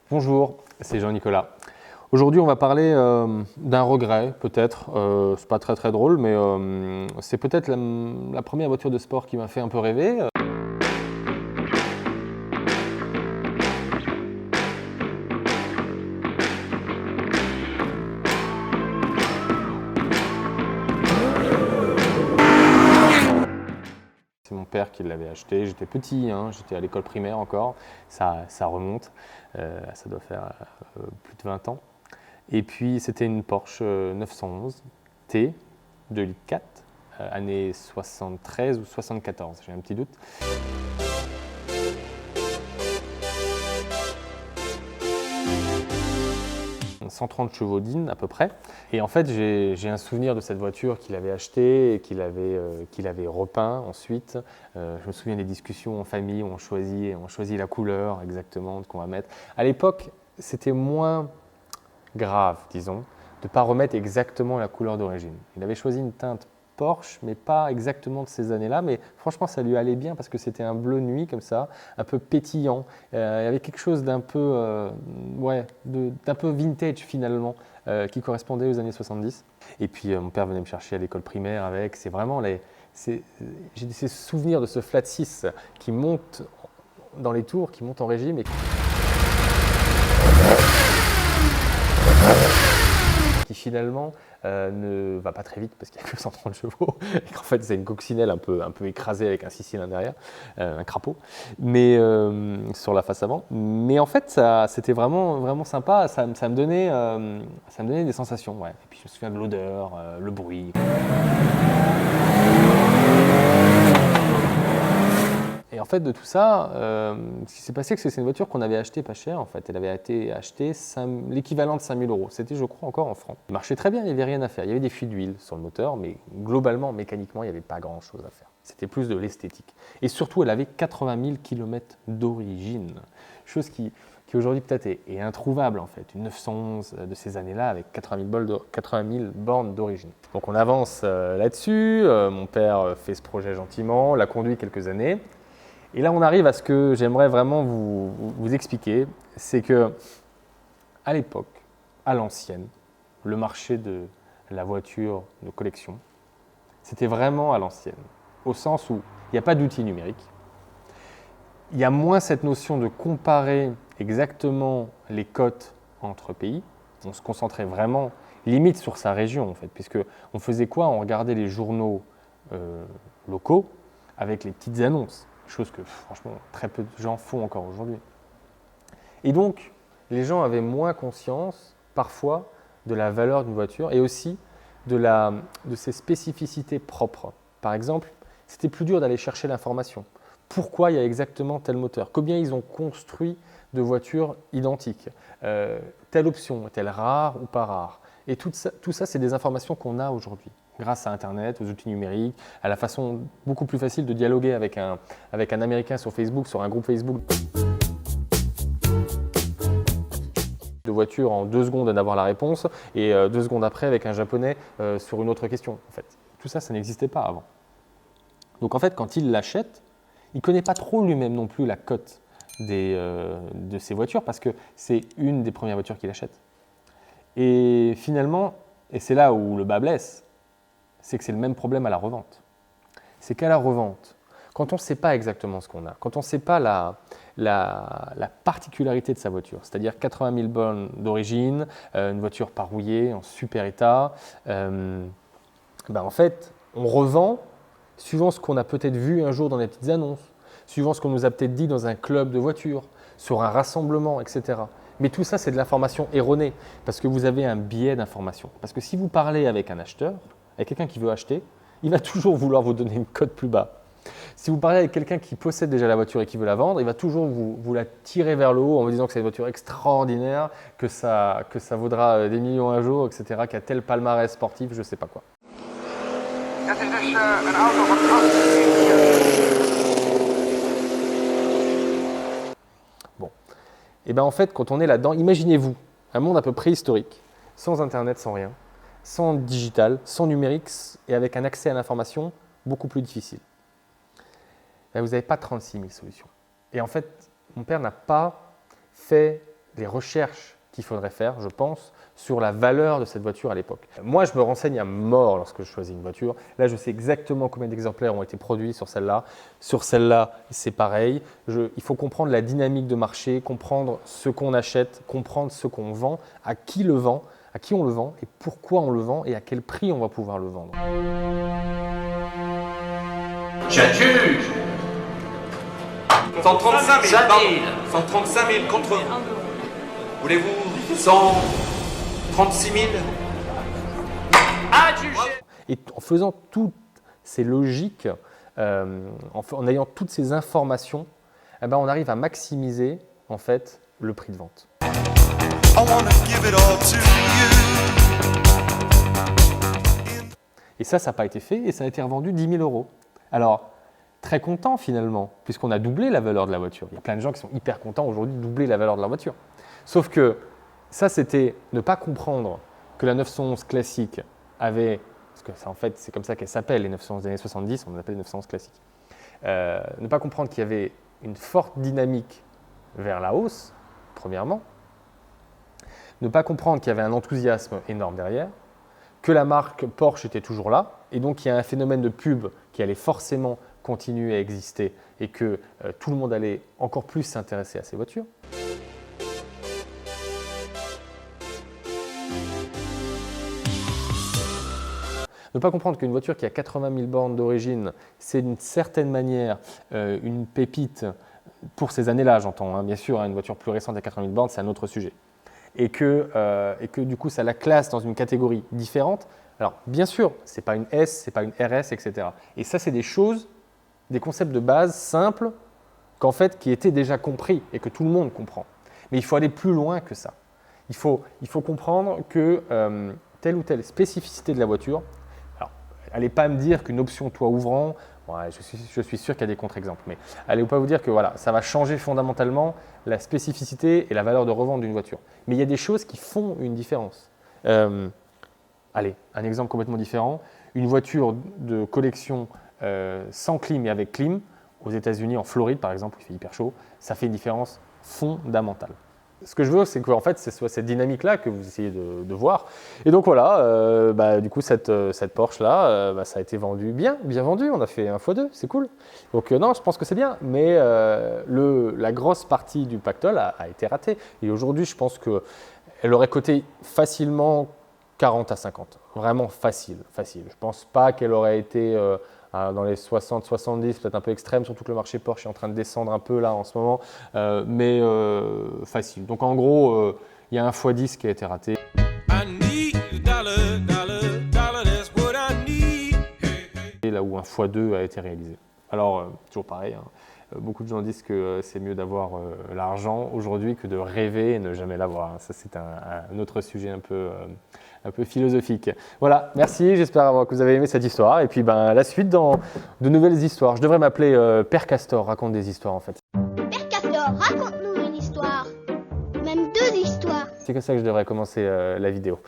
Bonjour, c'est Jean-Nicolas. Aujourd'hui, on va parler d'un regret, peut-être. C'est pas très drôle, mais c'est peut-être la première voiture de sport qui m'a fait un peu rêver. C'est mon père qui l'avait acheté. J'étais petit, hein, j'étais à l'école primaire encore. Ça remonte, ça doit faire plus de 20 ans. Et puis, c'était une Porsche 911 T 2,4 litres, année 73 ou 74, j'ai un petit doute. 130 chevaux d'In à peu près. Et en fait, j'ai un souvenir de cette voiture qu'il avait achetée et qu'il avait repeint ensuite. Je me souviens des discussions en famille où on choisit la couleur exactement qu'on va mettre. À l'époque, c'était moins grave, disons, de ne pas remettre exactement la couleur d'origine. Il avait choisi une teinte Porsche, mais pas exactement de ces années-là, mais franchement ça lui allait bien parce que c'était un bleu nuit comme ça, un peu pétillant. Il y avait quelque chose d'un peu, d'un peu vintage finalement, qui correspondait aux années 70. Et puis mon père venait me chercher à l'école primaire avec, c'est vraiment j'ai ces souvenirs de ce flat 6 qui monte dans les tours, qui monte en régime. Qui finalement ne va pas très vite parce qu'il n'y a que 130 chevaux et qu'en fait c'est une coccinelle un peu écrasée avec un 6 cylindres derrière, un crapaud, mais sur la face avant. Mais en fait c'était vraiment sympa, ça me donnait des sensations. Ouais. Et puis je me souviens de l'odeur, le bruit. Et en fait, de tout ça, ce qui s'est passé, c'est que c'est une voiture qu'on avait achetée pas cher. En fait, elle avait été achetée l'équivalent de 5 000 €. C'était, je crois, encore en francs. Elle marchait très bien, il n'y avait rien à faire. Il y avait des fuites d'huile sur le moteur, mais globalement, mécaniquement, il n'y avait pas grand-chose à faire. C'était plus de l'esthétique. Et surtout, elle avait 80 000 km d'origine. Chose qui aujourd'hui peut-être est introuvable en fait. Une 911 de ces années-là avec 80 000 bornes d'origine. Donc on avance là-dessus. Mon père fait ce projet gentiment, l'a conduit quelques années. Et là, on arrive à ce que j'aimerais vraiment vous expliquer, c'est que à l'époque, à l'ancienne, le marché de la voiture de collection, c'était vraiment à l'ancienne, au sens où il n'y a pas d'outils numériques, il y a moins cette notion de comparer exactement les cotes entre pays, on se concentrait vraiment limite sur sa région en fait, puisque on faisait quoi? On regardait les journaux locaux avec les petites annonces. Chose que franchement très peu de gens font encore aujourd'hui. Et donc, les gens avaient moins conscience parfois de la valeur d'une voiture et aussi de ses spécificités propres. Par exemple, c'était plus dur d'aller chercher l'information. Pourquoi il y a exactement tel moteur? Combien ils ont construit de voitures identiques? Telle option est-elle rare ou pas rare? Et tout ça c'est des informations qu'on a aujourd'hui grâce à Internet, aux outils numériques, à la façon beaucoup plus facile de dialoguer avec un Américain sur Facebook, sur un groupe Facebook de voiture en 2 secondes d'avoir la réponse et 2 secondes après avec un Japonais sur une autre question. En fait, tout ça, ça n'existait pas avant. Donc en fait, quand il l'achète, il ne connaît pas trop lui-même non plus la cote de ces voitures parce que c'est une des premières voitures qu'il achète. Et finalement, et c'est là où le bas blesse, c'est que c'est le même problème à la revente. C'est qu'à la revente, quand on ne sait pas exactement ce qu'on a, quand on ne sait pas la particularité de sa voiture, c'est-à-dire 80 000 bornes d'origine, une voiture pas rouillée, en super état, en fait, on revend suivant ce qu'on a peut-être vu un jour dans les petites annonces, suivant ce qu'on nous a peut-être dit dans un club de voitures, sur un rassemblement, etc. Mais tout ça, c'est de l'information erronée, parce que vous avez un biais d'information. Parce que si vous parlez avec un acheteur, avec quelqu'un qui veut acheter, il va toujours vouloir vous donner une cote plus bas. Si vous parlez avec quelqu'un qui possède déjà la voiture et qui veut la vendre, il va toujours vous la tirer vers le haut en vous disant que c'est une voiture extraordinaire, que ça vaudra des millions un jour, etc., qu'il y a tel palmarès sportif, je ne sais pas quoi. Bon. Et bien en fait, quand on est là-dedans, imaginez-vous un monde un peu préhistorique, sans Internet, sans rien, sans digital, sans numérique et avec un accès à l'information beaucoup plus difficile. Vous n'avez pas 36 000 solutions. Et en fait, mon père n'a pas fait les recherches qu'il faudrait faire, je pense, sur la valeur de cette voiture à l'époque. Moi, je me renseigne à mort lorsque je choisis une voiture. Là, je sais exactement combien d'exemplaires ont été produits sur celle-là. Sur celle-là, c'est pareil. Il faut comprendre la dynamique de marché, comprendre ce qu'on achète, comprendre ce qu'on vend, à qui on le vend et pourquoi on le vend et à quel prix on va pouvoir le vendre. J'adjuge 135 000, 135 000 contre... Voulez-vous 136 000 Adjugé. Et en faisant toutes ces logiques, en ayant toutes ces informations, eh ben, on arrive à maximiser en fait, le prix de vente. Et ça n'a pas été fait et ça a été revendu 10 000 €. Alors, très content finalement, puisqu'on a doublé la valeur de la voiture. Il y a plein de gens qui sont hyper contents aujourd'hui de doubler la valeur de leur voiture. Sauf que ça, c'était ne pas comprendre que la 911 classique avait, parce que ça, en fait, c'est comme ça qu'elle s'appelle, les 911 des années 70, on l'appelle les 911 classiques. Ne pas comprendre qu'il y avait une forte dynamique vers la hausse, premièrement. Ne pas comprendre qu'il y avait un enthousiasme énorme derrière, que la marque Porsche était toujours là, et donc il y a un phénomène de pub qui allait forcément continuer à exister et que tout le monde allait encore plus s'intéresser à ces voitures. Ne pas comprendre qu'une voiture qui a 80 000 bornes d'origine, c'est d'une certaine manière une pépite pour ces années-là, j'entends, hein, bien sûr, hein, une voiture plus récente à 80 000 bornes, c'est un autre sujet. Et que du coup, ça la classe dans une catégorie différente. Alors, bien sûr, ce n'est pas une S, ce n'est pas une RS, etc. Et ça, c'est des choses, des concepts de base simples qui étaient déjà compris et que tout le monde comprend. Mais il faut aller plus loin que ça. Il faut comprendre que telle ou telle spécificité de la voiture, alors, allez pas me dire qu'une option toit ouvrant, ouais, je suis sûr qu'il y a des contre-exemples, mais allez pas vous dire que voilà, ça va changer fondamentalement la spécificité et la valeur de revente d'une voiture. Mais il y a des choses qui font une différence. Allez, un exemple complètement différent. Une voiture de collection sans clim et avec clim, aux États-Unis, en Floride par exemple, où il fait hyper chaud, ça fait une différence fondamentale. Ce que je veux, c'est qu'en fait, ce soit cette dynamique-là que vous essayez de voir. Et donc voilà, du coup, cette Porsche-là, ça a été vendu bien vendu. On a fait 1 x 2, c'est cool. Donc non, je pense que c'est bien. Mais la grosse partie du pactole a été ratée. Et aujourd'hui, je pense qu'elle aurait coté facilement 40 à 50. Vraiment facile. Je ne pense pas qu'elle aurait été dans les 60, 70, peut-être un peu extrême, surtout que le marché Porsche est en train de descendre un peu là en ce moment, mais facile. Donc en gros, il y a 1 x 10 qui a été raté. Et là où 1 x 2 a été réalisé. Alors, toujours pareil, hein, beaucoup de gens disent que c'est mieux d'avoir l'argent aujourd'hui que de rêver et ne jamais l'avoir. Ça, c'est un autre sujet un peu philosophique. Voilà, merci, j'espère que vous avez aimé cette histoire. Et puis la suite dans de nouvelles histoires. Je devrais m'appeler Père Castor, raconte des histoires en fait. Père Castor, raconte-nous une histoire. Même 2 histoires. C'est comme ça que je devrais commencer la vidéo.